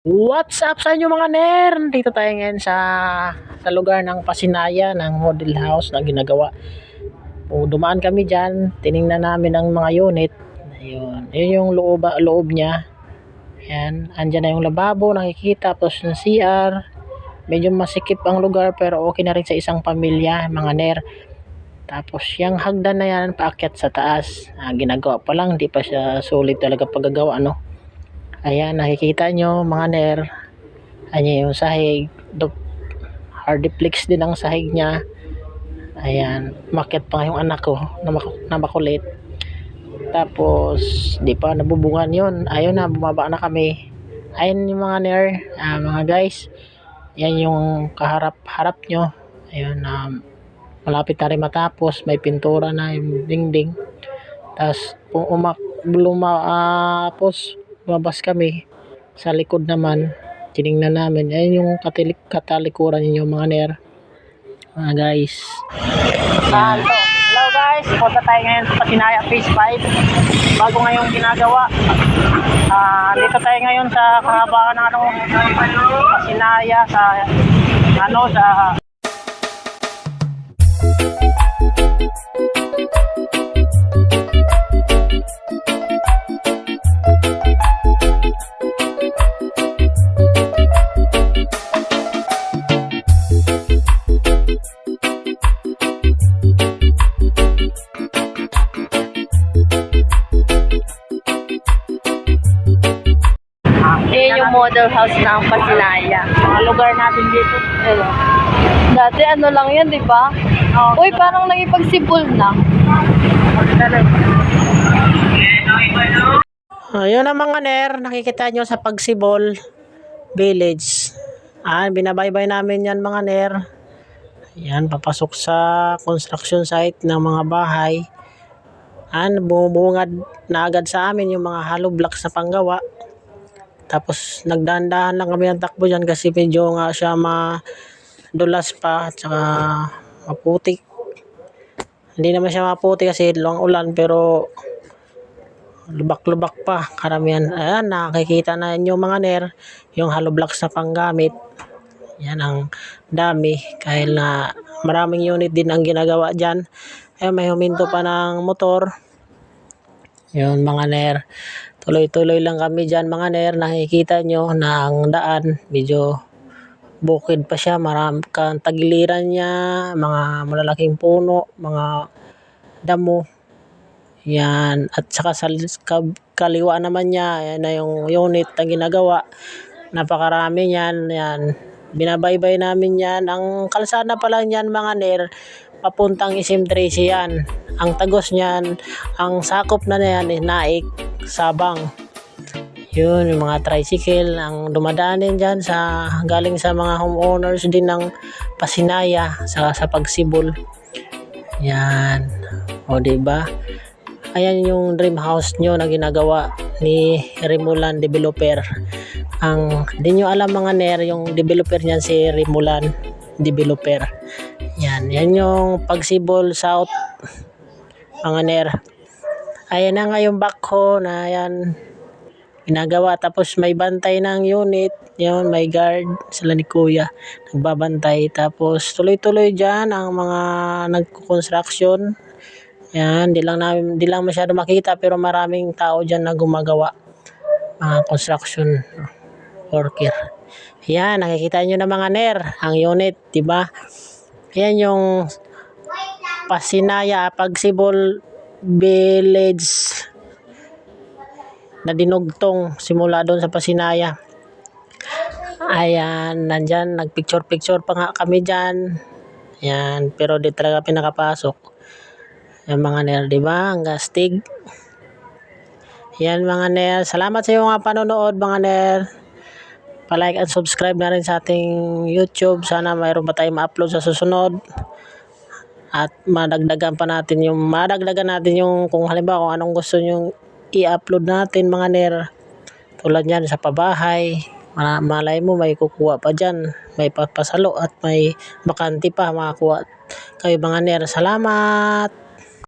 What's up sa inyo mga ner? Dito tayo ngayon sa lugar ng Pasinaya ng model house na ginagawa. O, dumaan kami diyan, tiningnan namin ang mga unit. Ayun, yun yung loob niya. Ayan, andyan na yung lababo, nakikita, tapos yung CR. Medyo masikip ang lugar pero okay na rin sa isang pamilya, mga ner. Tapos yung hagdan na yan, paakyat sa taas. Ginagawa pa lang, hindi pa siya sulit talaga paggagawa, no? Ayan, nakikita nyo mga ner. Ayan yung sahig. Hardiplex din ang sahig niya. Ayan, umakyat pa yung anak ko na makulit. Tapos, di pa nabubungan yun. Ayun na, bumaba na kami. Ayun yung mga ner, mga guys. Yan yung kaharap-harap nyo. Ayun, malapit na rin matapos. May pintura na yung dingding. Tapos, lumabas kami. Sa likod naman, tinignan namin. Ayun yung katalikuran ninyo mga ner. Mga guys. Hello guys, punta tayo ngayon sa Pasinaya Phase 5. Bago ngayong ginagawa. Dito tayo ngayon sa kahabaan ng Pasinaya sa Yan yung model house ng Pasinaya. mga lugar natin dito. Ayun. Dati ano lang yan, di ba? Uy, parang nagipagsipol na. Yun ang mga ner, nakikita nyo sa Pagsibol Village. Binabaybay namin yan mga ner. Yan, papasok sa construction site ng mga bahay. Bumungad na agad sa amin yung mga hollow blocks na panggawa. Tapos nagdahan-dahan lang kami ng takbo dyan kasi medyo nga siya madulas pa at saka maputik. Hindi naman siya maputik kasi long ulan pero lubak-lubak pa karamihan. Ayan, nakikita na inyo mga ner yung hollow blocks na panggamit. Yan ang dami kahil na maraming unit din ang ginagawa dyan. May huminto pa ng motor. Yun mga ner, tuloy-tuloy lang kami dyan mga ner. Nakikita nyo na ang daan medyo bukid pa siya, marami kang tagiliran niya, mga malalaking puno, mga damo. Yan, at saka sa kaliwa naman niya, yan na yung unit na ginagawa. Napakarami niyan. Yan, binabaybay namin yan. Ang kalsada pa lang yan mga ner, papuntang SM Tracy yan. Ang tagos niyan, ang sakop na yan is Naik, Sabang. Yun, yung mga tricycle ang dumadaanin dyan galing sa mga homeowners din ng Pasinaya sa Pagsibol. Yan, o diba? Ayan yung dream house nyo na ginagawa ni Remulan Developer. Di nyo alam mga ner, yung developer niyan si Remulan Developer. Yan yung Pagsibol South mga ner. Ayan na nga yung backhoe na yan ginagawa, tapos may bantay ng unit. Yun, may guard sila ni kuya nagbabantay. Tapos tuloy-tuloy dyan ang mga nagko-construction. Yan, di lang masyado makita pero maraming tao dyan na gumagawa, mga construction worker. Yan, nakikita nyo na mga ner ang unit, diba? Yan yung Pasinaya Pagsibol Village na dinugtong simula doon sa Pasinaya. Ayan, nandyan, nagpicture pa nga kami dyan. Ayan, pero di talaga pinakapasok. Yan mga ner, diba? Ang gastig. Yan mga ner, salamat sa iyo mga panonood mga ner. Pa-like and subscribe na rin sa ating YouTube. Sana mayroon pa tayong ma-upload sa susunod. At madagdagan natin yung kung halimbawa kung anong gusto nyo i-upload natin mga ner. Tulad yan sa pabahay. Malay mo may kukuha pa dyan. May papasalo at may bakante pa makakuha kayo mga ner. Salamat!